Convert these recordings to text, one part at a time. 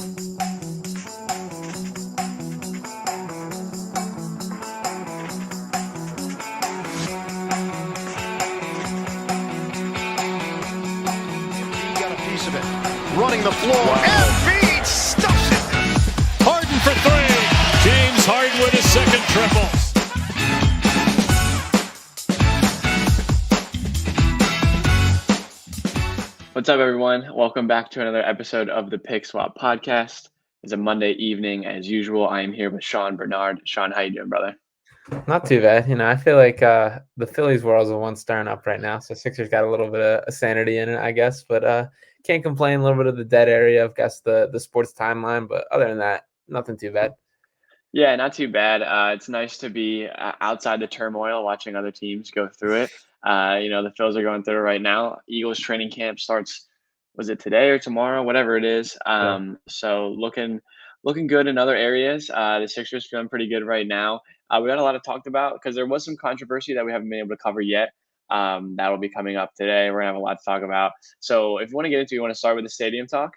Running the floor, Embiid stuffs it. Harden for three. James Harden with his second triple. What's up, everyone? Welcome back to another episode of the Pick Swap Podcast. It's a Monday evening, as usual. I am here with Sean Bernard. Sean, how you doing, brother? Not too bad. I feel like the Phillies world's the one stirring up right now. So Sixers got a little bit of sanity in it, I guess. But can't complain. A little bit of the dead area of, guess, the sports timeline. But other than that, nothing too bad. Yeah, not too bad. It's nice to be outside the turmoil, watching other teams go through it. The Phils are going through it right now. Eagles training camp starts, was it today or tomorrow? Whatever it is. So looking good in other areas. The Sixers feeling pretty good right now. We got a lot to talk about because there was some controversy that we haven't been able to cover yet. That will be coming up today. We're going to have a lot to talk about. So if you want to get into it, you want to start with the stadium talk?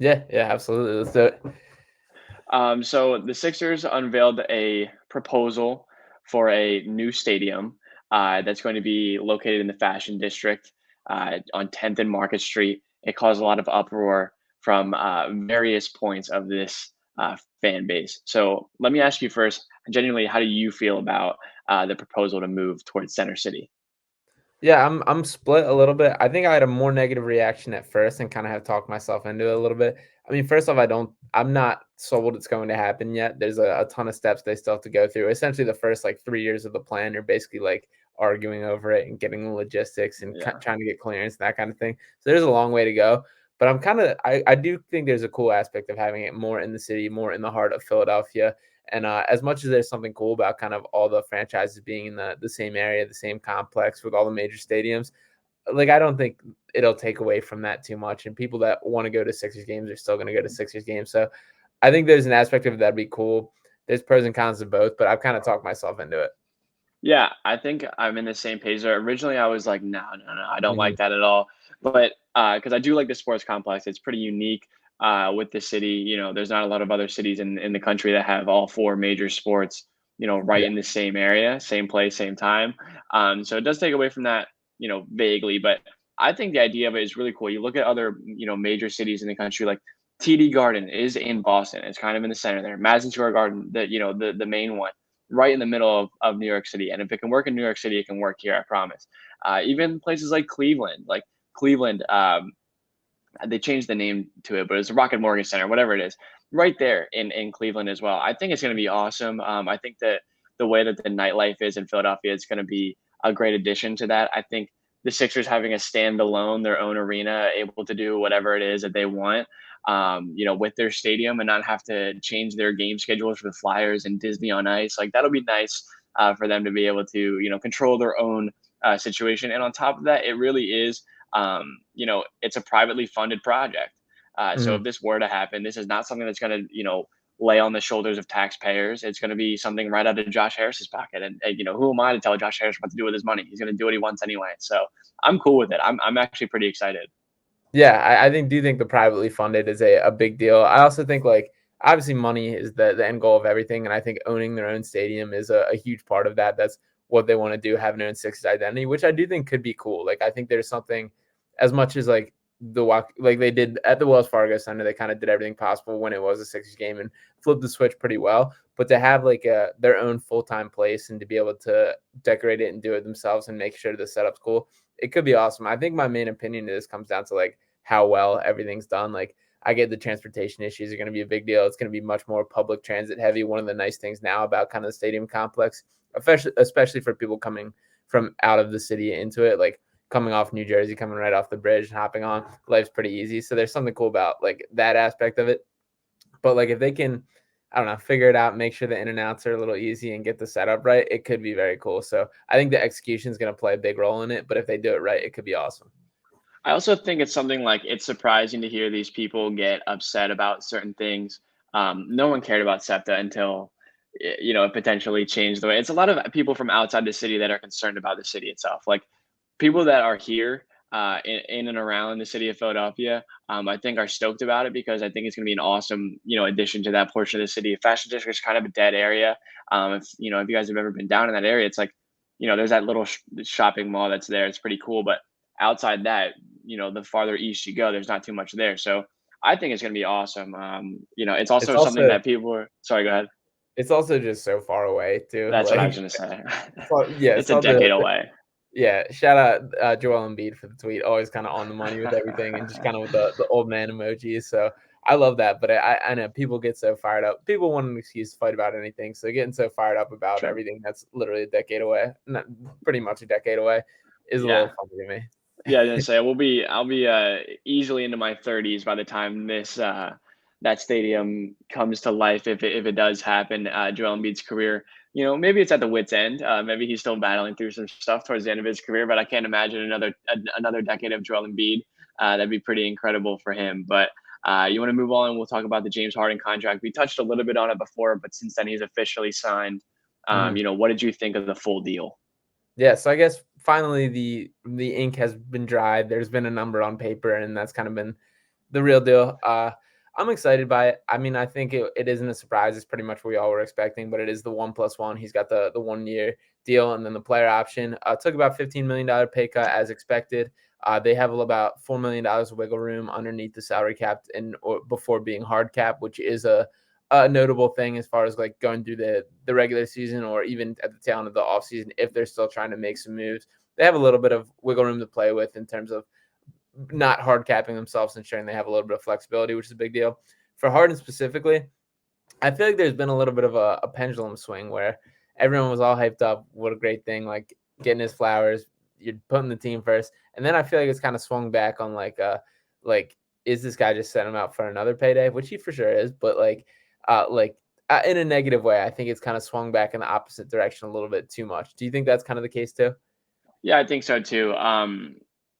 Yeah, absolutely. Let's do it. So the Sixers unveiled a proposal for a new stadium that's going to be located in the Fashion District on 10th and Market Street. It caused a lot of uproar from various points of this fan base. So let me ask you first, genuinely, how do you feel about the proposal to move towards Center City? Yeah, I'm split a little bit. I think I had a more negative reaction at first and kind of have talked myself into it a little bit. I mean, first off, I'm not sold it's going to happen yet. There's a ton of steps they still have to go through. Essentially, the first 3 years of the plan are basically arguing over it and getting the logistics and trying to get clearance and that kind of thing. So there's a long way to go. But I do think there's a cool aspect of having it more in the city, more in the heart of Philadelphia. And as much as there's something cool about kind of all the franchises being in the same area, the same complex with all the major stadiums, I don't think it'll take away from that too much. And people that want to go to Sixers games are still going to go to Sixers games. So I think there's an aspect of it that'd be cool. There's pros and cons of both, but I've kind of talked myself into it. Yeah, I think I'm in the same page there. Originally, I was like, no, I don't like that at all. But because I do like the sports complex, it's pretty unique with the city. There's not a lot of other cities in the country that have all four major sports, right in the same area, same place, same time. So it does take away from that, vaguely. But I think the idea of it is really cool. You look at other, major cities in the country, like TD Garden is in Boston. It's kind of in the center there. Madison Square Garden, the main one, right in the middle of New York City. And if it can work in New York City, it can work here, I promise. Even places like Cleveland, they changed the name to it, but it's the Rocket Mortgage Center, whatever it is, right there in Cleveland as well. I think it's going to be awesome. I think that the way that the nightlife is in Philadelphia is going to be a great addition to that. I think the Sixers having a standalone, their own arena, able to do whatever it is that they want, with their stadium and not have to change their game schedules for the Flyers and Disney on Ice. That'll be nice for them to be able to, control their own situation. And on top of that, it really is, it's a privately funded project. So if this were to happen, this is not something that's going to, lay on the shoulders of taxpayers. It's going to be something right out of Josh Harris's pocket. And who am I to tell Josh Harris what to do with his money? He's going to do what he wants anyway. So I'm cool with it. I'm actually pretty excited. Yeah, I do think the privately funded is a big deal. I also think obviously money is the end goal of everything. And I think owning their own stadium is a huge part of that. That's what they want to do, having their own Sixers identity, which I do think could be cool. I think there's something, as much as they did at the Wells Fargo Center, they kind of did everything possible when it was a Sixers game and flipped the switch pretty well. But to have their own full-time place and to be able to decorate it and do it themselves and make sure the setup's cool, it could be awesome. I think my main opinion of this comes down to how well everything's done. I get the transportation issues are going to be a big deal. It's going to be much more public transit heavy. One of the nice things now about kind of the stadium complex, especially for people coming from out of the city into it, coming off New Jersey, coming right off the bridge and hopping on, life's pretty easy. So there's something cool about that aspect of it. But if they can, I don't know, figure it out, make sure the in and outs are a little easy and get the setup right, it could be very cool. So I think the execution is going to play a big role in it. But if they do it right, it could be awesome. I also think it's something it's surprising to hear these people get upset about certain things. No one cared about SEPTA until, it potentially changed the way. It's a lot of people from outside the city that are concerned about the city itself. People that are here, in and around the city of Philadelphia, I think are stoked about it because I think it's going to be an awesome, addition to that portion of the city. Fashion District is kind of a dead area. If you guys have ever been down in that area, it's like, there's that little shopping mall that's there. It's pretty cool. But outside that, the farther east you go, there's not too much there. So I think it's going to be awesome. It's It's also something also that people are, sorry, go ahead. it's also just so far away too. That's what I was Like, going to say. yeah, It's a decade away. yeah. Shout out Joel Embiid for the tweet. Always kind of on the money with everything, and just kind of with the old man emojis. So I love that. But I know people get so fired up. People want an excuse to fight about anything. So getting so fired up about Sure. everything that's literally a decade away, not pretty much a decade away, is a Yeah. little funny to me. Yeah, I was gonna say I'll be easily into my 30s by the time this that stadium comes to life if it does happen. Joel Embiid's career, maybe it's at the wit's end. Maybe he's still battling through some stuff towards the end of his career, but I can't imagine another decade of Joel Embiid. That'd be pretty incredible for him. But you want to move on? We'll talk about the James Harden contract. We touched a little bit on it before, but since then he's officially signed. Mhm. What did you think of the full deal? Yeah, so I guess finally the ink has been dried. There's been a number on paper, and that's kind of been the real deal. I'm excited by it. I mean, I think it isn't a surprise. It's pretty much what we all were expecting, but it is the 1+1. He's got the 1 year deal and then the player option. Took about $15 million pay cut as expected. They have about $4 million of wiggle room underneath the salary cap or before being hard cap, which is a notable thing as far as like going through the regular season or even at the tail end of the offseason if they're still trying to make some moves. They have a little bit of wiggle room to play with in terms of not hard capping themselves, ensuring they have a little bit of flexibility, which is a big deal. For Harden specifically, I feel like there's been a little bit of a pendulum swing where everyone was all hyped up. What a great thing, like getting his flowers, you're putting the team first. And then I feel like it's kind of swung back on like, is this guy just setting him out for another payday? Which he for sure is, but in a negative way, I think it's kind of swung back in the opposite direction a little bit too much. Do you think that's kind of the case too? Yeah, I think so too.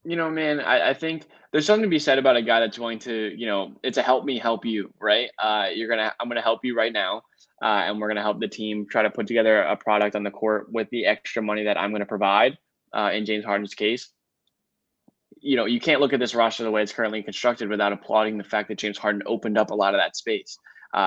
Man, I think there's something to be said about a guy that's willing to, it's a help me help you, right? I'm gonna help you right now, and we're gonna help the team try to put together a product on the court with the extra money that I'm gonna provide. In James Harden's case, you can't look at this roster the way it's currently constructed without applauding the fact that James Harden opened up a lot of that space.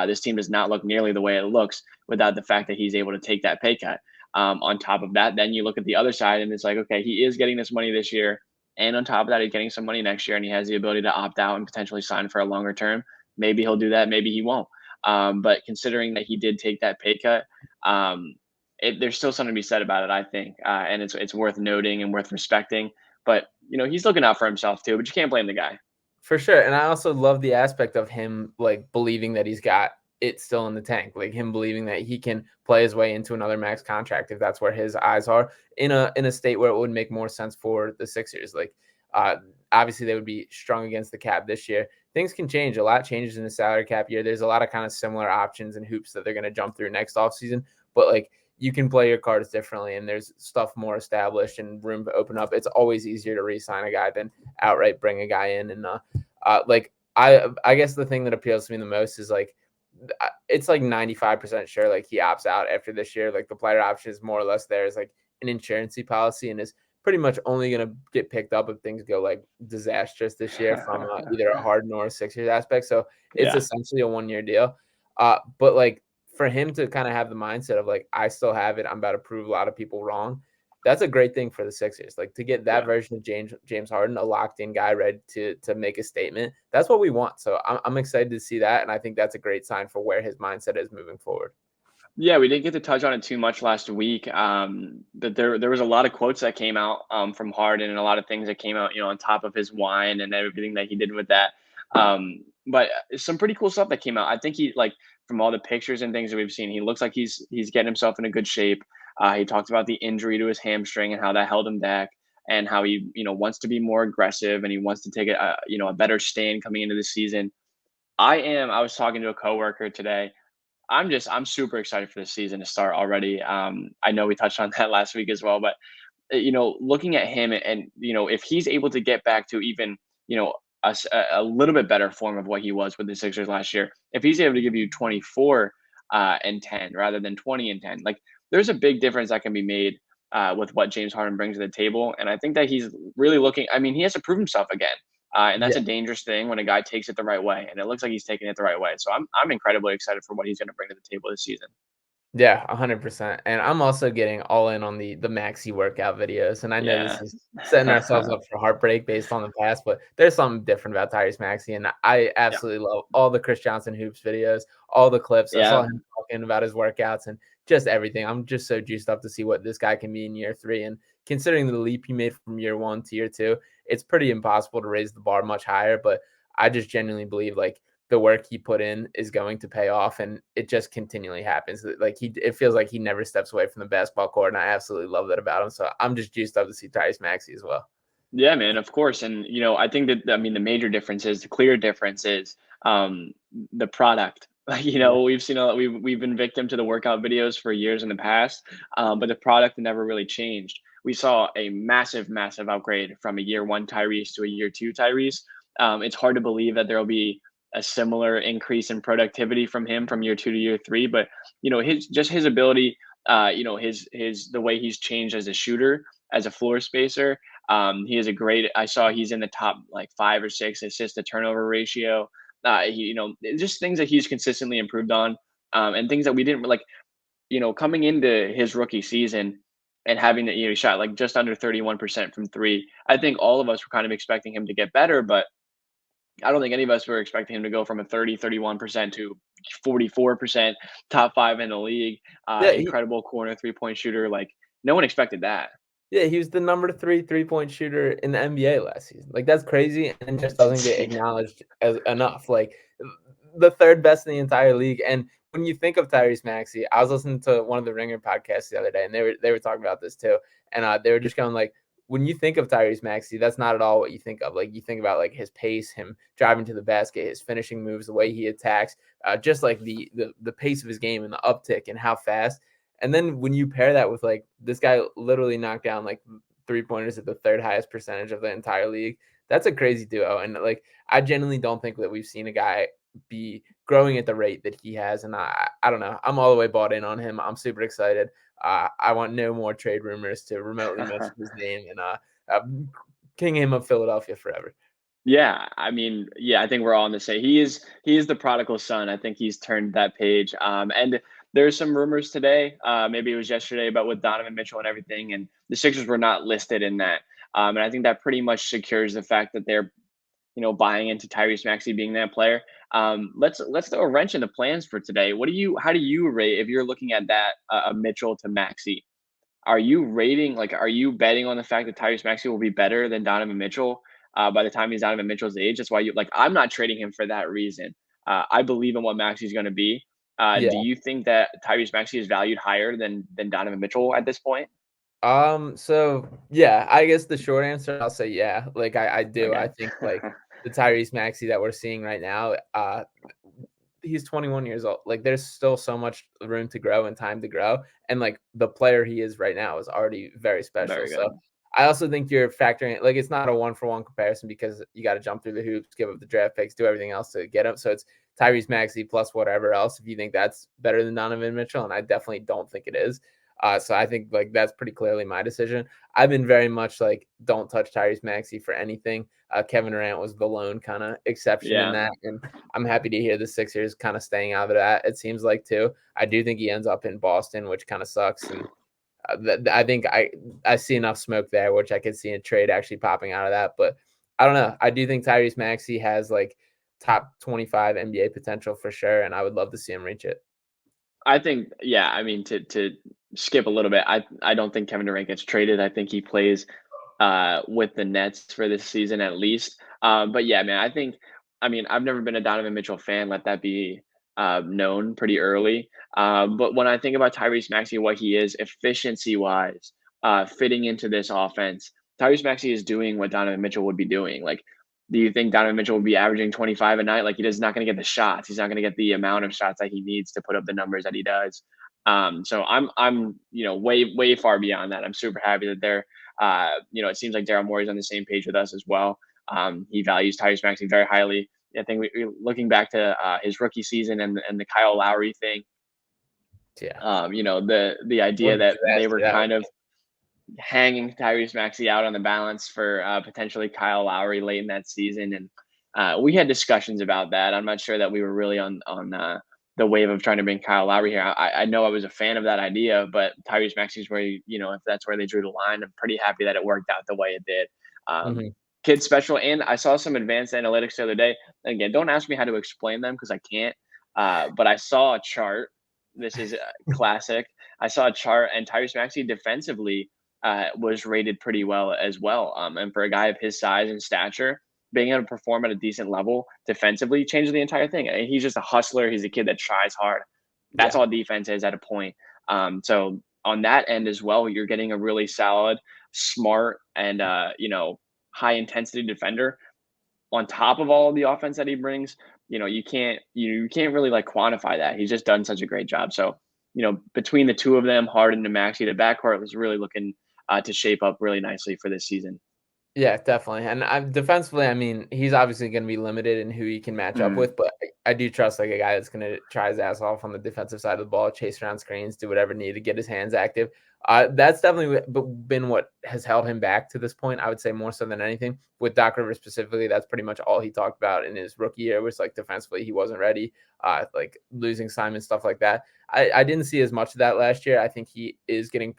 This team does not look nearly the way it looks without the fact that he's able to take that pay cut. On top of that, then you look at the other side and it's like, okay, he is getting this money this year. And on top of that, he's getting some money next year and he has the ability to opt out and potentially sign for a longer term. Maybe he'll do that. Maybe he won't. But considering that he did take that pay cut, there's still something to be said about it, I think. And it's worth noting and worth respecting. But, he's looking out for himself too, but you can't blame the guy. For sure. And I also love the aspect of him like believing that he's got it still in the tank, like him believing that he can play his way into another max contract if that's where his eyes are in a state where it would make more sense for the Sixers. Like obviously they would be strong against the cap this year. Things can change. A lot changes in the salary cap year. There's a lot of kind of similar options and hoops that they're going to jump through next offseason. But like you can play your cards differently and there's stuff more established and room to open up. It's always easier to re-sign a guy than outright bring a guy in. And I guess the thing that appeals to me the most is like it's like 95% sure like he opts out after this year. Like the player option is more or less there as like an insurancy policy and is pretty much only going to get picked up if things go like disastrous this year from either a Harden or a Sixers aspect. So it's Yeah. essentially a 1 year deal. But like for him to kind of have the mindset of like, I still have it. I'm about to prove a lot of people wrong. That's a great thing for the Sixers. Like to get that version of James Harden, a locked in guy ready to make a statement. That's what we want. So I'm excited to see that. And I think that's a great sign for where his mindset is moving forward. Yeah, we didn't get to touch on it too much last week. That there was a lot of quotes that came out from Harden and a lot of things that came out, on top of his wine and everything that he did with that. But some pretty cool stuff that came out. I think he like from all the pictures and things that we've seen, he looks like he's getting himself in a good shape. He talked about the injury to his hamstring and how that held him back, and how he wants to be more aggressive and he wants to take a better stand coming into the season. I was talking to a coworker today. I'm super excited for the season to start already. I know we touched on that last week as well, but looking at him and if he's able to get back to even a little bit better form of what he was with the Sixers last year, if he's able to give you 24 and 10 rather than 20 and 10, like there's a big difference that can be made with what James Harden brings to the table. And I think that he's really looking. I mean, he has to prove himself again. And that's Yeah. a dangerous thing when a guy takes it the right way, and it looks like he's taking it the right way. So I'm incredibly excited for what he's going to bring to the table this season. Yeah, 100%. And I'm also getting all in on the Maxey workout videos. And I know this Yeah. is setting ourselves up for heartbreak based on the past, but there's something different about Tyrese Maxey. And I Yeah. absolutely love all the Chris Johnson hoops videos, all the clips. I saw Yeah. him talking about his workouts and just everything. I'm just so juiced up to see what this guy can be in year 3. And considering the leap he made from year 1 to year 2, it's pretty impossible to raise the bar much higher. But I just genuinely believe like the work he put in is going to pay off, and it just continually happens. Like it feels like he never steps away from the basketball court, and I absolutely love that about him. So I'm just juiced up to see Tyrese Maxey as well. Yeah, man, of course. And, I think that, I mean, the major difference is, the clear difference is the product. Like, Yeah, we've seen we've been victim to the workout videos for years in the past, but the product never really changed. We saw a massive, massive upgrade from a year 1 Tyrese to a year 2 Tyrese. It's hard to believe that there'll be a similar increase in productivity from him from year 2 to year 3, but his ability, his the way he's changed as a shooter, as a floor spacer. He is a great. I saw he's in the top like 5 or 6 assist to turnover ratio. Just things that he's consistently improved on, and things that we didn't like. Coming into his rookie season and having that, he shot like just under 31% from three. I think all of us were kind of expecting him to get better, but I don't think any of us were expecting him to go from a 31% to 44%, top 5 in the league, yeah, incredible corner 3-point shooter. Like, no one expected that. yeah. He was the number 3 3-point shooter in the NBA last season. Like that's crazy, and just It's doesn't get insane. acknowledged as enough. Like the third best in the entire league. And when you think of Tyrese Maxey, I was listening to one of the Ringer podcasts the other day, and they were talking about this too. And they were just going like, when you think of Tyrese Maxey, that's not at all what you think of. Like you think about like his pace, him driving to the basket, his finishing moves, the way he attacks, just like the pace of his game and the uptick and how fast. And then when you pair that with like this guy literally knocked down like 3-pointers at the third highest percentage of the entire league, that's a crazy duo. And like I genuinely don't think that we've seen a guy be growing at the rate that he has. And I don't know. I'm all the way bought in on him. I'm super excited. I want no more trade rumors to remotely mention his name, and king him of Philadelphia forever. Yeah, I mean, yeah, I think we're all on the same. He is the prodigal son. I think he's turned that page. And there's some rumors today. Maybe it was yesterday, about with Donovan Mitchell and everything, and the Sixers were not listed in that. And I think that pretty much secures the fact that they're, buying into Tyrese Maxey being that player. Let's throw a wrench in the plans for today. How do you rate, if you're looking at that, Mitchell to Maxey? Are you rating, like, are you betting on the fact that Tyrese Maxey will be better than Donovan Mitchell by the time he's Donovan Mitchell's age? That's why I'm not trading him for that reason. I believe in what Maxey's going to be. Do Yeah. you think that Tyrese Maxey is valued higher than Donovan Mitchell at this point? So yeah, I guess the short answer, I'll say yeah. Like I do. Okay. I think like the Tyrese Maxey that we're seeing right now, he's 21 years old. Like there's still so much room to grow and time to grow. And like the player he is right now is already very special. Very So good. I also think you're factoring like it's not a 1-for-1 comparison because you got to jump through the hoops, give up the draft picks, do everything else to get him. So it's Tyrese Maxey plus whatever else if you think that's better than Donovan Mitchell. And I definitely don't think it is. So I think like that's pretty clearly my decision. I've been very much like don't touch Tyrese Maxey for anything. Kevin Durant was the lone kind of exception in Yeah. that, and I'm happy to hear the Sixers kind of staying out of that. It seems like too. I do think he ends up in Boston, which kind of sucks, and I think I see enough smoke there, which I could see a trade actually popping out of that. But I don't know. I do think Tyrese Maxey has like top 25 NBA potential for sure, and I would love to see him reach it. I think, yeah, I mean, to skip a little bit, I don't think Kevin Durant gets traded. I think he plays with the Nets for this season at least. But yeah, man, I mean, I've never been a Donovan Mitchell fan. Let that be known pretty early. But when I think about Tyrese Maxey, what he is efficiency wise, fitting into this offense, Tyrese Maxey is doing what Donovan Mitchell would be doing. Like, do you think Donovan Mitchell will be averaging 25 a night? Like, he's not going to get the shots. He's not going to get the amount of shots that he needs to put up the numbers that he does. So I'm way far beyond that. I'm super happy that they're it seems like Daryl Morey's on the same page with us as well. He values Tyrese Maxey very highly. I think looking back to his rookie season and the Kyle Lowry thing, Yeah. the idea What a that they disaster were that kind would of be. hanging Tyrese Maxey out on the balance for potentially Kyle Lowry late in that season, and we had discussions about that. I'm not sure that we were really on the wave of trying to bring Kyle Lowry here. I know I was a fan of that idea, but Tyrese Maxey's where if that's where they drew the line, I'm pretty happy that it worked out the way it did. Hmm. Kid special, and I saw some advanced analytics the other day. And again, don't ask me how to explain them because I can't. But I saw a chart. This is classic. I saw a chart, and Tyrese Maxey defensively was rated pretty well as well. And for a guy of his size and stature, being able to perform at a decent level defensively changes the entire thing. I mean, he's just a hustler. He's a kid that tries hard. That's Yeah. all defense is at a point. So on that end as well, you're getting a really solid, smart, and high intensity defender on top of all of the offense that he brings. You can't really like quantify that. He's just done such a great job. So between the two of them, Harden and Maxey, the backcourt was really looking to shape up really nicely for this season. Yeah, definitely. And defensively, I mean, he's obviously going to be limited in who he can match up Mm. with, but I do trust like a guy that's going to try his ass off on the defensive side of the ball, chase around screens, do whatever needed to get his hands active. That's definitely been what has held him back to this point. I would say more so than anything. With Doc Rivers specifically, that's pretty much all he talked about in his rookie year was like defensively he wasn't ready, like losing Simon, stuff like that. I didn't see as much of that last year. I think he is getting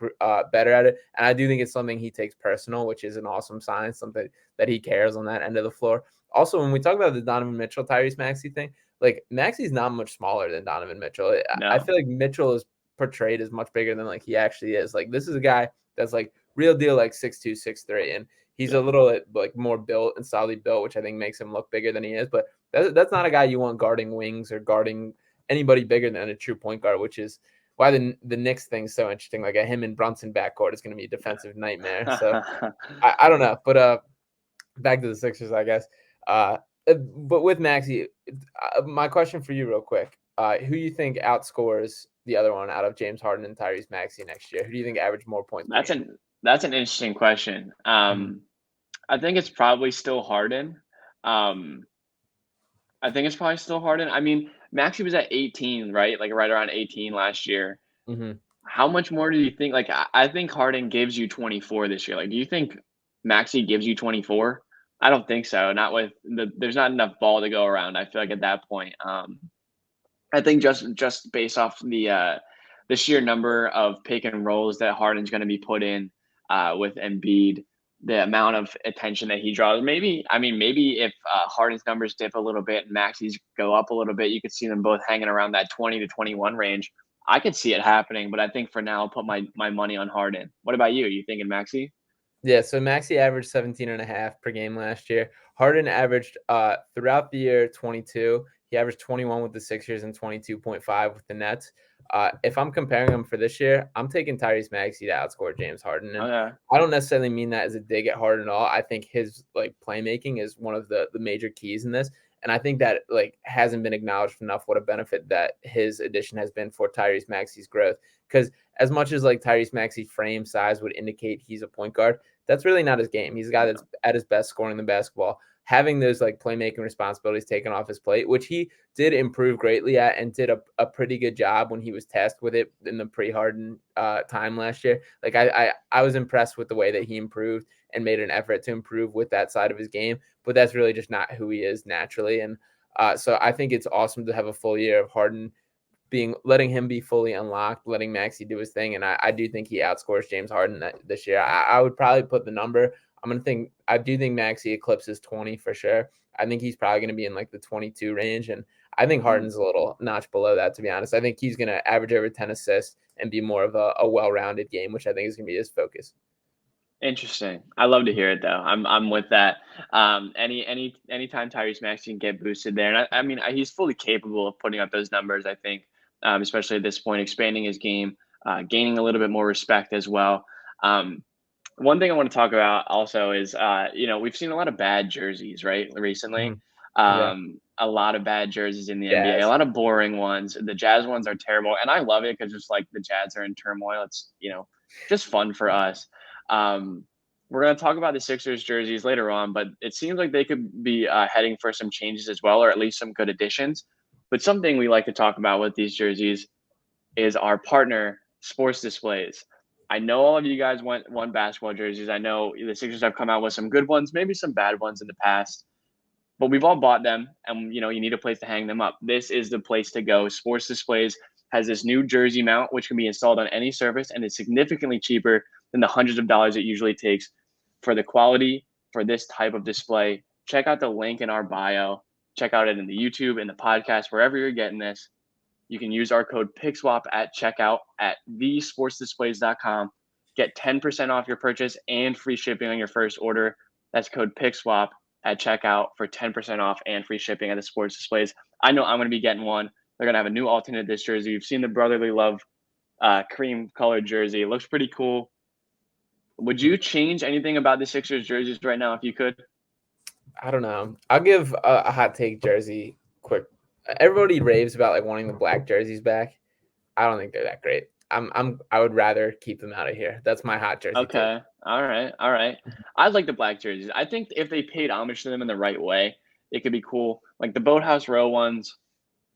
better at it. And I do think it's something he takes personal, which is an awesome sign, something that he cares on that end of the floor. Also, when we talk about the Donovan Mitchell, Tyrese Maxey thing, like Maxey's not much smaller than Donovan Mitchell. I No. feel like Mitchell is portrayed as much bigger than like he actually is. Like this is a guy that's like real deal, like 6'2", 6'3", and he's a Yeah. little like more built and solidly built, which I think makes him look bigger than he is. But that's not a guy you want guarding wings or guarding anybody bigger than a true point guard, which is why the Knicks thing's so interesting. Like a him and Brunson backcourt is going to be a defensive nightmare. So I don't know, but back to the Sixers, I guess. But with Maxey, my question for you, real quick: who you think outscores the other one out of James Harden and Tyrese Maxey next year? Who do you think average more points per that's game? an that's an interesting question. Mhm. I think it's probably still Harden. Um, I think it's probably still Harden. I mean, Maxey was at 18, right? Like right around 18 last year. Mhm. How much more do you think? Like, I think Harden gives you 24 this year. Like, do you think Maxey gives you 24? I don't think so. Not with there's not enough ball to go around. I feel like at that point, I think just based off the sheer number of pick and rolls that Harden's going to be put in with Embiid, the amount of attention that he draws. Maybe if Harden's numbers dip a little bit and Maxey's go up a little bit, you could see them both hanging around that 20 to 21 range. I could see it happening, but I think for now I'll put my money on Harden. What about you? You thinking Maxey? Yeah, so Maxey averaged 17.5 per game last year. Harden averaged throughout the year 22. He averaged 21 with the Sixers and 22.5 with the Nets. If I'm comparing them for this year, I'm taking Tyrese Maxey to outscore James Harden. And Okay. I don't necessarily mean that as a dig at Harden at all. I think his like playmaking is one of the major keys in this. And I think that like hasn't been acknowledged enough what a benefit that his addition has been for Tyrese Maxey's growth. Because as much as like Tyrese Maxey's frame size would indicate he's a point guard, that's really not his game. He's a guy that's at his best scoring the basketball, having those like playmaking responsibilities taken off his plate, which he did improve greatly at and did a pretty good job when he was tasked with it in the pre-Harden time last year. Like I was impressed with the way that he improved and made an effort to improve with that side of his game, but that's really just not who he is naturally. And so I think it's awesome to have a full year of Harden letting him be fully unlocked, letting Maxey do his thing. And I do think he outscores James Harden this year. I would probably put the number. I do think Maxey eclipses 20 for sure. I think he's probably going to be in like the 22 range. And I think Mhm. Harden's a little notch below that, to be honest. I think he's going to average over 10 assists and be more of a well-rounded game, which I think is going to be his focus. Interesting. I love to hear it though. I'm with that. Anytime Tyrese Maxey can get boosted there, and I mean he's fully capable of putting up those numbers. I think, especially at this point, expanding his game, gaining a little bit more respect as well. Um, One thing I want to talk about also is, we've seen a lot of bad jerseys, right, recently. Mhm. Yeah. A lot of bad jerseys in the NBA, a Jazz. lot of boring ones. The Jazz ones are terrible, and I love it because just like the Jazz are in turmoil. It's just fun for us. Um, we're gonna talk about the Sixers jerseys later on, but it seems like they could be heading for some changes as well, or at least some good additions. But something we like to talk about with these jerseys is our partner, Sports Displays. I know all of you guys want basketball jerseys. I know the Sixers have come out with some good ones, maybe some bad ones in the past, but we've all bought them, and you need a place to hang them up. This is the place to go. Sports Displays has this new jersey mount, which can be installed on any surface, and is significantly cheaper than the hundreds of dollars it usually takes for the quality for this type of display. Check out the link in our bio. Check out it in the YouTube, in the podcast, wherever you're getting this. You can use our code PICKSWAP at checkout at thesportsdisplays.com. Get 10% off your purchase and free shipping on your first order. That's code PICKSWAP at checkout for 10% off and free shipping at the Sports Displays. I know I'm going to be getting one. They're going to have a new alternate this jersey. You've seen the Brotherly Love cream colored jersey. It looks pretty cool. Would you change anything about the Sixers jerseys right now if you could? I don't know. I'll give a hot take jersey quick. Everybody raves about like wanting the black jerseys back. I don't think they're that great. I would rather keep them out of here. That's my hot jersey. Okay. Take. All right. I like the black jerseys. I think if they paid homage to them in the right way, it could be cool. Like the Boathouse Row ones.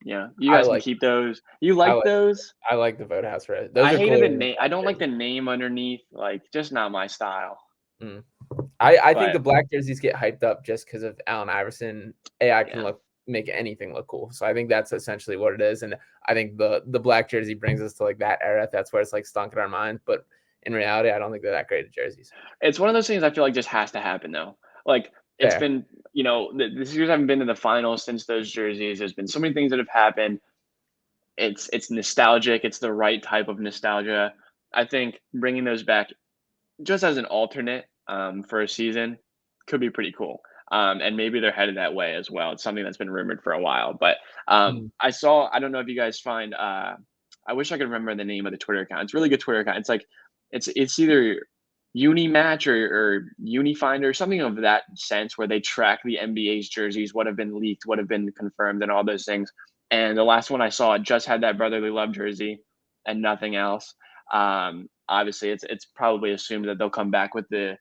Yeah, you guys can keep those. You like those? I like the Boathouse Row. I hated the name. I don't like the name underneath. Like, just not my style. I think the black jerseys get hyped up just because of Allen Iverson. AI can make anything look cool. So I think that's essentially what it is. And I think the black jersey brings us to like that era. That's where it's like stunk in our minds. But in reality, I don't think they're that great at jerseys. It's one of those things I feel like just has to happen though. Like it's been, the Sixers haven't been in the finals since those jerseys. There's been so many things that have happened. It's nostalgic. It's the right type of nostalgia. I think bringing those back just as an alternate for a season could be pretty cool. And maybe they're headed that way as well. It's something that's been rumored for a while. But I don't know if you guys find, I wish I could remember the name of the Twitter account. It's a really good Twitter account. It's like, it's either Unimatch or Unifinder, something of that sense, where they track the NBA's jerseys, what have been leaked, what have been confirmed, and all those things. And the last one I saw just had that Brotherly Love jersey and nothing else. Obviously, it's probably assumed that they'll come back with the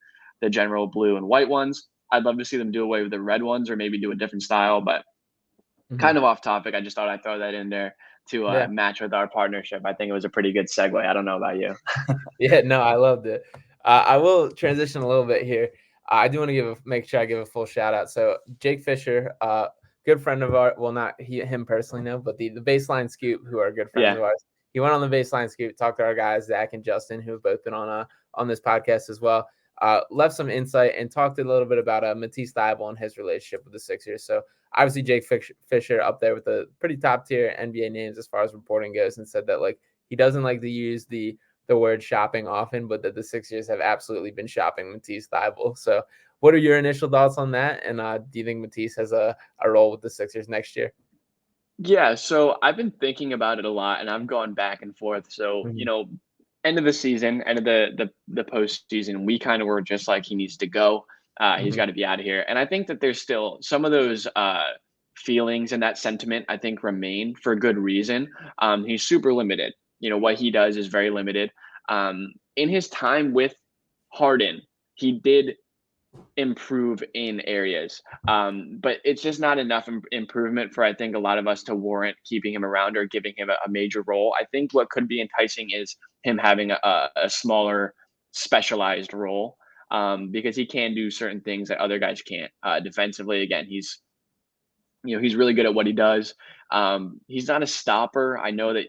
general blue and white ones. I'd love to see them do away with the red ones or maybe do a different style, but kind of off topic. I just thought I'd throw that in there to match with our partnership. I think it was a pretty good segue. I don't know about you. Yeah, no, I loved it. I will transition a little bit here. I do want to make sure I give a full shout out. So Jake Fisher, good friend of ours. Well, not him personally, no, but the Baseline Scoop, who are good friends of ours. He went on the Baseline Scoop, talked to our guys, Zach and Justin, who have both been on this podcast as well. Left some insight and talked a little bit about Matisse Thybulle and his relationship with the Sixers. So obviously Jake Fisher up there with the pretty top tier NBA names as far as reporting goes, and said that like he doesn't like to use the word shopping often, but that the Sixers have absolutely been shopping Matisse Thybulle. So what are your initial thoughts on that? And do you think Matisse has a role with the Sixers next year? Yeah, so I've been thinking about it a lot, and I've gone back and forth. So, end of the season, end of the postseason, we kind of were just like, he needs to go. He's got to be out of here. And I think that there's still some of those feelings and that sentiment, I think, remain for good reason. He's super limited. What he does is very limited. In his time with Harden, he did improve in areas, but it's just not enough improvement for, I think, a lot of us to warrant keeping him around or giving him a major role. I think what could be enticing is him having a smaller specialized role, because he can do certain things that other guys can't. Defensively, again, he's really good at what he does. He's not a stopper. I know that,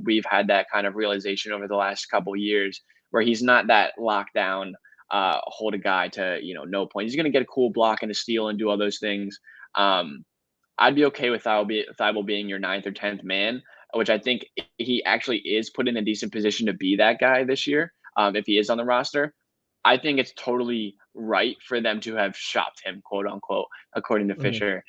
we've had that kind of realization over the last couple of years where he's not that lockdown, hold a guy to, no point. He's going to get a cool block and a steal and do all those things. I'd be okay with Thybulle being your 9th or 10th man, which I think he actually is put in a decent position to be that guy this year. If he is on the roster, I think it's totally right for them to have shopped him, quote unquote, according to Fisher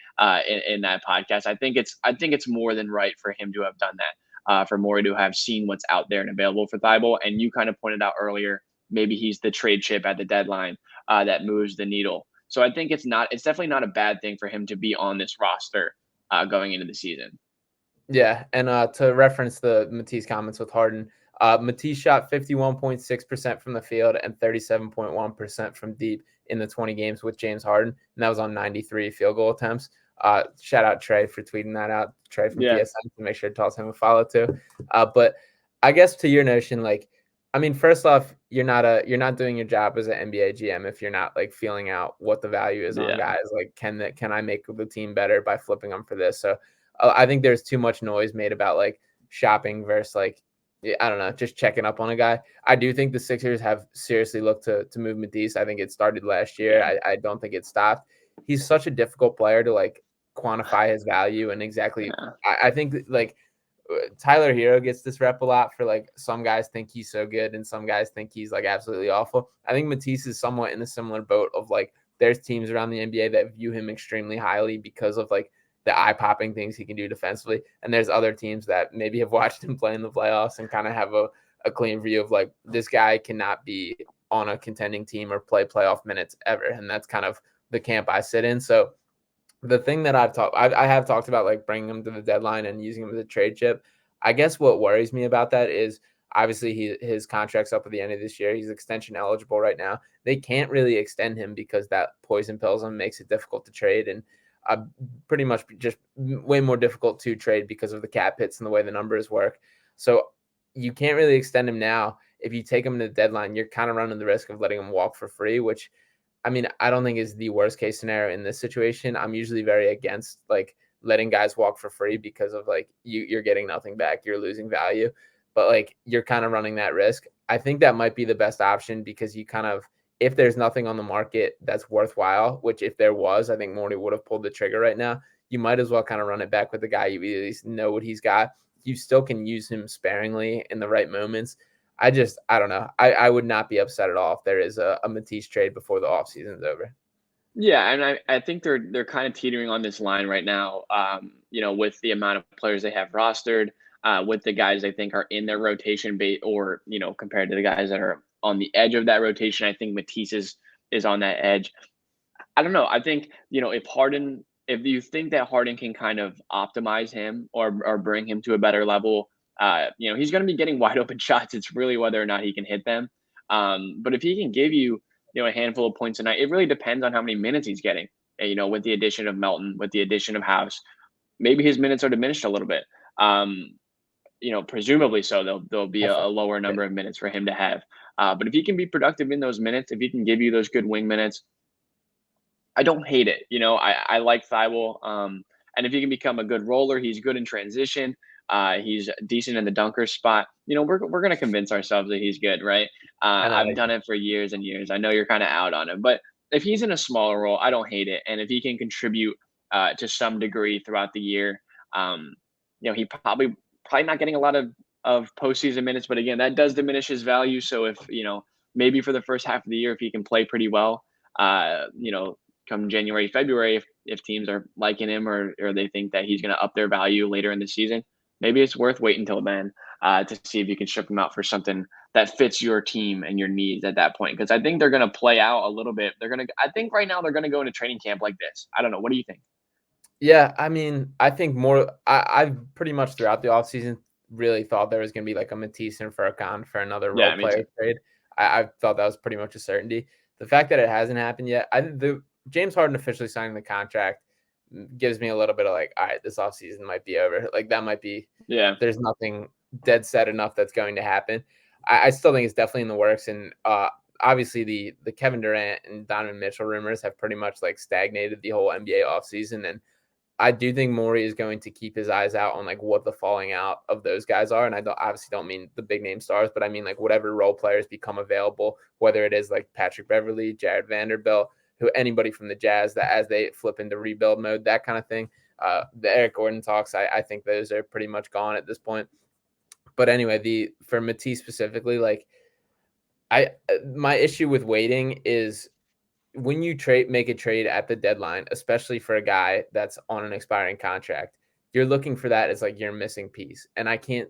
in that podcast. I think it's more than right for him to have done that, for Morey to have seen what's out there and available for Thybulle. And you kind of pointed out earlier, maybe he's the trade chip at the deadline that moves the needle. So I think it's definitely not a bad thing for him to be on this roster going into the season. Yeah, and to reference the Matisse comments with Harden, Matisse shot 51.6% from the field and 37.1% from deep in the 20 games with James Harden, and that was on 93 field goal attempts. Shout out Trey for tweeting that out. Trey from PSN, to make sure to toss him a follow too. But I guess to your notion, like, I mean, first off, you're not doing your job as an NBA GM if you're not like feeling out what the value is on Yeah. guys. Like, can I make the team better by flipping them for this? So I think there's too much noise made about like shopping versus like I don't know, just checking up on a guy. I do think the Sixers have seriously looked to move Matisse. I think it started last year. Yeah. I don't think it stopped. He's such a difficult player to like quantify his value and exactly. Yeah. I think like Tyler Hero gets this rep a lot for like some guys think he's so good and some guys think he's like absolutely awful. I think Matisse is somewhat in a similar boat of like there's teams around the NBA that view him extremely highly because of like the eye-popping things he can do defensively. And there's other teams that maybe have watched him play in the playoffs and kind of have a clean view of like this guy cannot be on a contending team or play playoff minutes ever. And that's kind of the camp I sit in. So the thing that I have talked about like bringing him to the deadline and using him as a trade chip. I guess what worries me about that is obviously his contract's up at the end of this year. He's extension eligible right now. They can't really extend him because that poison pills him makes it difficult to trade and pretty much just way more difficult to trade because of the cap hits and the way the numbers work. So you can't really extend him now. If you take him to the deadline, you're kind of running the risk of letting him walk for free, which I mean, I don't think is the worst case scenario in this situation. I'm usually very against like letting guys walk for free because of like you're getting nothing back, you're losing value, but like you're kind of running that risk. I think that might be the best option because you kind of if there's nothing on the market that's worthwhile, which if there was, I think Morty would have pulled the trigger right now. You might as well kind of run it back with the guy you at least know what he's got. You still can use him sparingly in the right moments. I don't know. I would not be upset at all if there is a Matisse trade before the offseason's over. Yeah, and I think they're kind of teetering on this line right now. With the amount of players they have rostered, with the guys I think are in their rotation bait, or compared to the guys that are on the edge of that rotation, I think Matisse is on that edge. I don't know. I think if you think that Harden can kind of optimize him or bring him to a better level, he's going to be getting wide open shots. It's really whether or not he can hit them. But if he can give you a handful of points a night, it really depends on how many minutes he's getting. And, with the addition of Melton, with the addition of House, maybe his minutes are diminished a little bit. Presumably so. There'll be a lower number of minutes for him to have. But if he can be productive in those minutes, if he can give you those good wing minutes, I don't hate it. I like Thybulle. And if he can become a good roller, he's good in transition. He's decent in the dunker spot. We're going to convince ourselves that he's good, right? I've done it for years and years. I know you're kind of out on him, but if he's in a smaller role, I don't hate it. And if he can contribute to some degree throughout the year, he probably not getting a lot of postseason minutes, but again, that does diminish his value. So if maybe for the first half of the year, if he can play pretty well, come January, February, if teams are liking him or they think that he's going to up their value later in the season, maybe it's worth waiting until then to see if you can ship him out for something that fits your team and your needs at that point. Because I think they're going to play out a little bit. I think right now they're going to go into training camp like this. I don't know. What do you think? Yeah, I mean, I think more. I've pretty much throughout the offseason really thought there was going to be like a Matisse and Furkan for another role player trade. I thought that was pretty much a certainty. The fact that it hasn't happened yet, the James Harden officially signing the contract gives me a little bit of like, all right, this offseason might be over. Like that might be, there's nothing dead set enough that's going to happen. I still think it's definitely in the works. And obviously the Kevin Durant and Donovan Mitchell rumors have pretty much like stagnated the whole NBA offseason. And I do think Morey is going to keep his eyes out on like what the falling out of those guys are. And I obviously don't mean the big name stars, but I mean like whatever role players become available, whether it is like Patrick Beverley, Jared Vanderbilt, anybody from the Jazz that as they flip into rebuild mode, that kind of thing. The Eric Gordon talks, I think those are pretty much gone at this point. But anyway, for Matisse specifically, like my issue with waiting is when you make a trade at the deadline, especially for a guy that's on an expiring contract, you're looking for that as like your missing piece. And I can't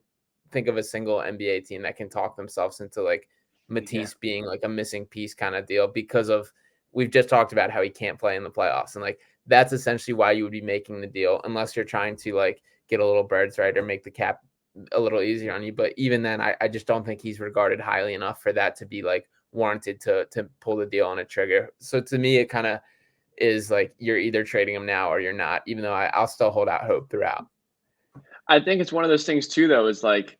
think of a single NBA team that can talk themselves into like Matisse being like a missing piece kind of deal because of we've just talked about how he can't play in the playoffs. And like that's essentially why you would be making the deal unless you're trying to like get a little birds right or make the cap a little easier on you. But even then, I just don't think he's regarded highly enough for that to be like warranted to pull the deal on a trigger. So to me, it kind of is like you're either trading him now or you're not, even though I'll still hold out hope throughout. I think it's one of those things too, though, is like,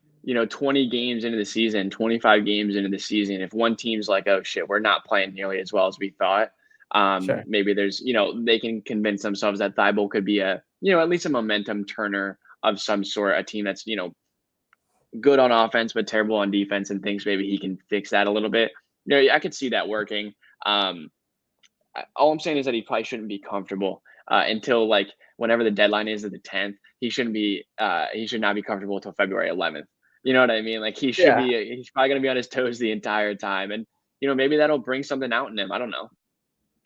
20 games into the season, 25 games into the season, if one team's like, oh shit, we're not playing nearly as well as we thought, Sure. maybe there's, they can convince themselves that Thybulle could be at least a momentum turner of some sort, a team that's, good on offense, but terrible on defense and thinks maybe he can fix that a little bit. I could see that working. All I'm saying is that he probably shouldn't be comfortable until like whenever the deadline is at the 10th. He shouldn't be. He should not be comfortable until February 11th. You know what I mean? Like he should Yeah. be. He's probably gonna be on his toes the entire time, and maybe that'll bring something out in him. I don't know.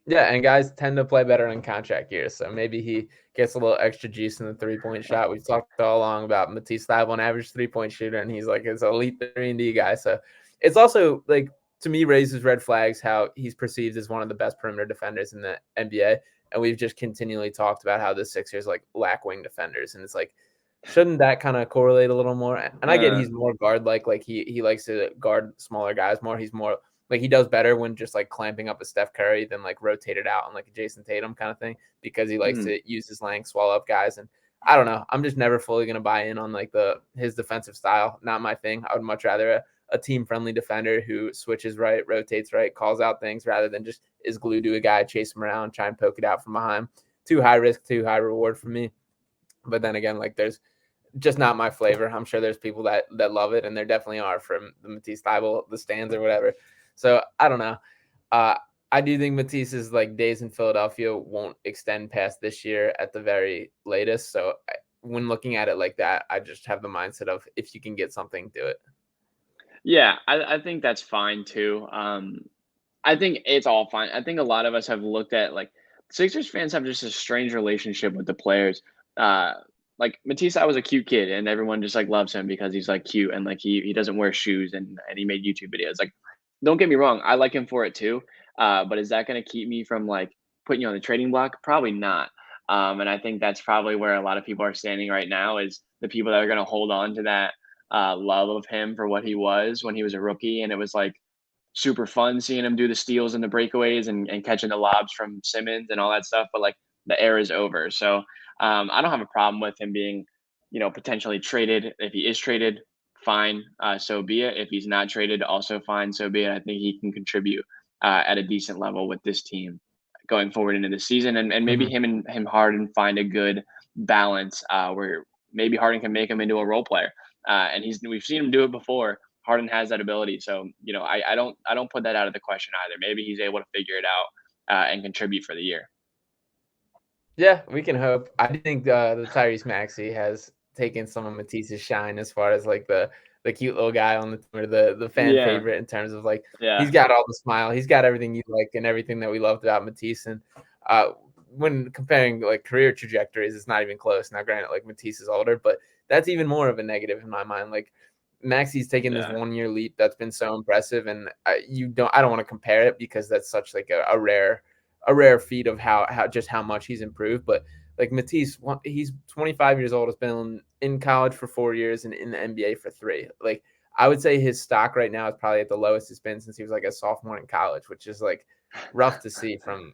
Yeah, and guys tend to play better in contract years, so maybe he gets a little extra juice in the 3-point shot. We've talked all along about Matisse Thybulle, an average 3-point shooter, and he's like his elite 3-and-D guy. So it's also like, to me, raises red flags how he's perceived as one of the best perimeter defenders in the NBA, and we've just continually talked about how the Sixers like lack wing defenders, and it's like, shouldn't that kind of correlate a little more? And I get he's more guard like he likes to guard smaller guys more. He's more like, he does better when just like clamping up a Steph Curry than like rotated out on like a Jason Tatum kind of thing, because he likes to use his length, swallow up guys. And I don't know, I'm just never fully going to buy in on like his defensive style. Not my thing. I would much rather a team friendly defender who switches right, rotates right, calls out things, rather than just is glued to a guy, chase him around, try and poke it out from behind. Too high risk, too high reward for me. But then again, like, there's just not my flavor. I'm sure there's people that love it, and there definitely are from the Matisse Thybulle, the stands or whatever. So I don't know. I do think Matisse's like days in Philadelphia won't extend past this year at the very latest. So when looking at it like that, I just have the mindset of, if you can get something, do it. Yeah, I think that's fine too. I think it's all fine. I think a lot of us have looked at like Sixers fans have just a strange relationship with the players. Like Matisse, I was a cute kid, and everyone just like loves him because he's like cute and like he doesn't wear shoes and he made YouTube videos. Like, don't get me wrong, I like him for it too. But is that going to keep me from like putting you on the trading block? Probably not. And I think that's probably where a lot of people are standing right now, is the people that are going to hold on to that love of him for what he was when he was a rookie. And it was like super fun seeing him do the steals and the breakaways and catching the lobs from Simmons and all that stuff. But like the era is over. So I don't have a problem with him being, potentially traded. If he is traded, fine, so be it. If he's not traded, also fine, so be it. I think he can contribute at a decent level with this team going forward into the season, and maybe him and Harden find a good balance where maybe Harden can make him into a role player, and we've seen him do it before. Harden has that ability, so I don't put that out of the question either. Maybe he's able to figure it out and contribite for the year. Yeah, we can hope. I think the Tyrese Maxey has taken some of Matisse's shine as far as like the cute little guy on the team, or the fan Yeah, favorite, in terms of like, yeah, he's got all the smile, he's got everything you like and everything that we loved about Matisse. And when comparing like career trajectories, it's not even close. Now, granted, like Matisse is older, but that's even more of a negative in my mind. Like, Maxey's taken this yeah, 1-year leap that's been so impressive, and I don't want to compare it because that's such like a rare feat of how much he's improved. But like Matisse, he's 25 years old, has been in college for 4 years and in the NBA for 3. Like, I would say his stock right now is probably at the lowest it's been since he was like a sophomore in college, which is like rough to see from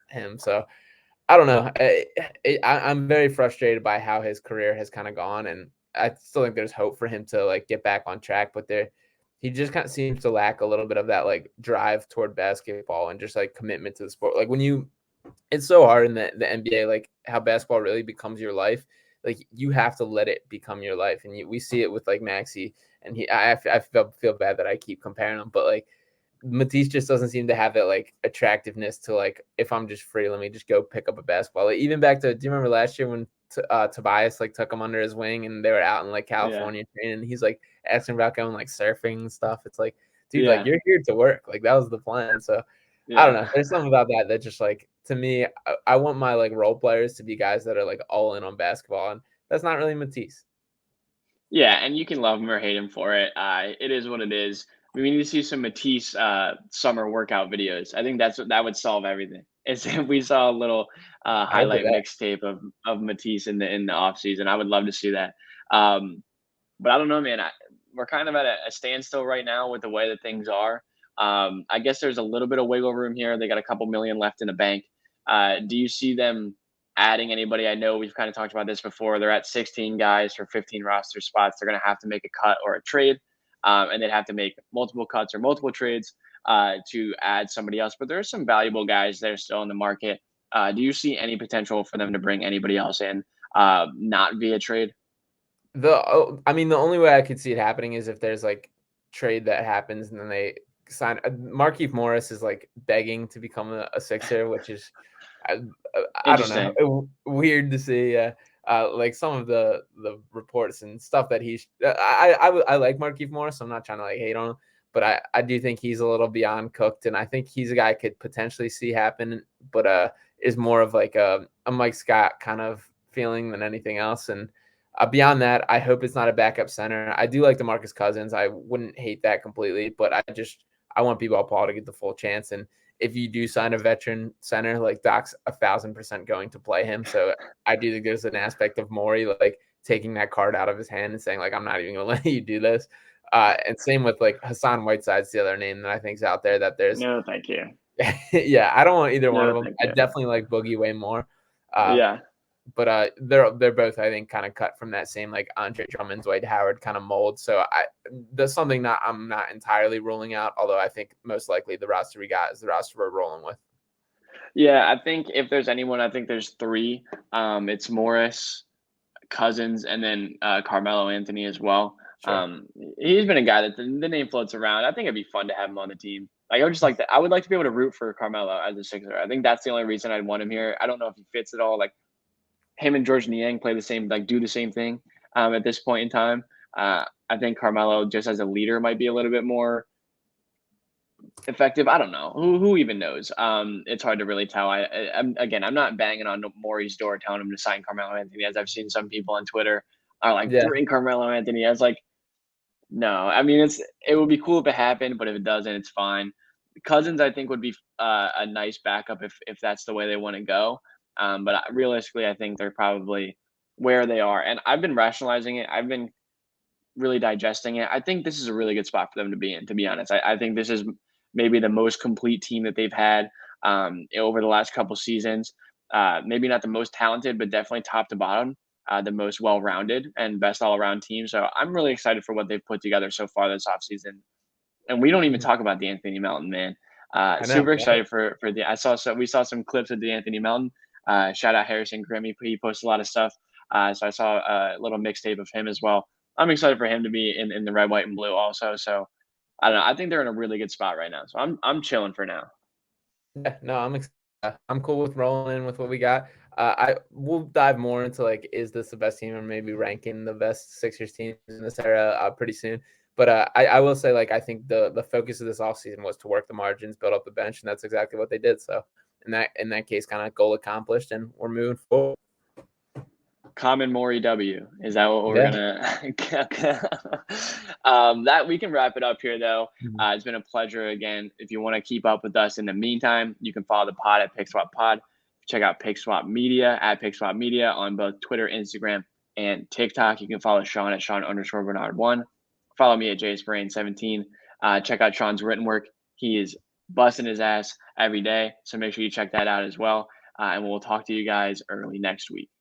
him. So I don't know. I'm very frustrated by how his career has kind of gone, and I still think there's hope for him to like get back on track. But he just kind of seems to lack a little bit of that like drive toward basketball and just like commitment to the sport. Like, it's so hard in the NBA, like how basketball really becomes your life. Like, you have to let it become your life, and we see it with like Maxey, and I feel bad that I keep comparing him, but like Matisse just doesn't seem to have that like attractiveness to like, if I'm just free, let me just go pick up a basketball. Like, even back to, do you remember last year when Tobias like took him under his wing and they were out in like California training, and he's like asking about going like surfing and stuff. It's like, dude, like, you're here to work. Like, that was the plan. So I don't know. There's something about that just like, to me, I want my like role players to be guys that are like all in on basketball, and that's not really Matisse. Yeah, and you can love him or hate him for it. It is what it is. We need to see some Matisse summer workout videos. I think that would solve everything. Is if we saw a little I did highlight that. mixtape of Matisse in the off season. I would love to see that. But I don't know, man. We're kind of at a standstill right now with the way that things are. I guess there's a little bit of wiggle room here. They got a couple million left in the bank. Do you see them adding anybody. I know we've kind of talked about this before. They're at 16 guys for 15 roster spots. They're going to have to make a cut or a trade, and they'd have to make multiple cuts or multiple trades to add somebody else. But there are some valuable guys that are still in the market. Do you see any potential for them to bring anybody else in, not via trade? I mean, the only way I could see it happening is if there's like trade that happens and then they sign. Markieff Morris is like begging to become a Sixer, which is I don't know, weird to see. Like some of the reports and stuff that he's. I like Markieff Morris. So I'm not trying to like hate on him, but I do think he's a little beyond cooked, and I think he's a guy I could potentially see happen, but is more of like a Mike Scott kind of feeling than anything else. And beyond that, I hope it's not a backup center. I do like DeMarcus Cousins. I wouldn't hate that completely, but I want B-Ball Paul to get the full chance. And if you do sign a veteran center, like Doc's 1,000% going to play him. So I do think there's an aspect of Morey like taking that card out of his hand and saying like, I'm not even going to let you do this. And same with like Hassan Whiteside's the other name that I think is out there that there's. No, thank you. Yeah, I don't want either one of them. I definitely like Boogie way more. Yeah. But they're both, I think, kind of cut from that same like Andre Drummond, Dwight Howard kind of mold. So there's something that I'm not entirely ruling out, although I think most likely the roster we got is the roster we're rolling with. Yeah, I think if there's anyone, I think there's three. It's Morris, Cousins, and then Carmelo Anthony as well. Sure. He's been a guy that the name floats around. I think it'd be fun to have him on the team. Like I would like to be able to root for Carmelo as a Sixer. I think that's the only reason I'd want him here. I don't know if he fits at all. Like him and George Niang play the same, like do the same thing at this point in time. I think Carmelo, just as a leader, might be a little bit more effective. I don't know. Who even knows? It's hard to really tell. I'm not banging on Morey's door telling him to sign Carmelo Anthony, as I've seen some people on Twitter are like, bring Carmelo Anthony. I was like, no. I mean, it would be cool if it happened, but if it doesn't, it's fine. Cousins, I think, would be a nice backup if that's the way they want to go. But realistically, I think they're probably where they are. And I've been rationalizing it. I've been really digesting it. I think this is a really good spot for them to be in, to be honest. I think this is maybe the most complete team that they've had over the last couple seasons. Maybe not the most talented, but definitely top to bottom, the most well-rounded and best all-around team. So I'm really excited for what they've put together so far this offseason. And we don't even talk about the Anthony Melton, man. Super excited for the. We saw some clips of the Anthony Melton. Shout out Harrison Grimm. He posts a lot of stuff. So I saw a little mixtape of him as well. I'm excited for him to be in the red, white, and blue also. So I don't know. I think they're in a really good spot right now. So I'm chilling for now. Yeah, no, I'm cool with rolling in with what we got. We'll dive more into like, is this the best team, or maybe ranking the best Sixers teams in this era pretty soon. But I will say, like, I think the focus of this offseason was to work the margins, build up the bench, and that's exactly what they did. So in that case, kind of goal accomplished, and we're moving forward. Common Morey W. Is that what we're gonna? That we can wrap it up here, though. It's been a pleasure again. If you want to keep up with us in the meantime, you can follow the pod at PickSwap Pod. Check out PickSwap Media at PickSwap Media on both Twitter, Instagram, and TikTok. You can follow Sean at Sean_Bernard1. Follow me at JSBrain17. Check out Sean's written work. He is busting his ass every day, so make sure you check that out as well. And we'll talk to you guys early next week.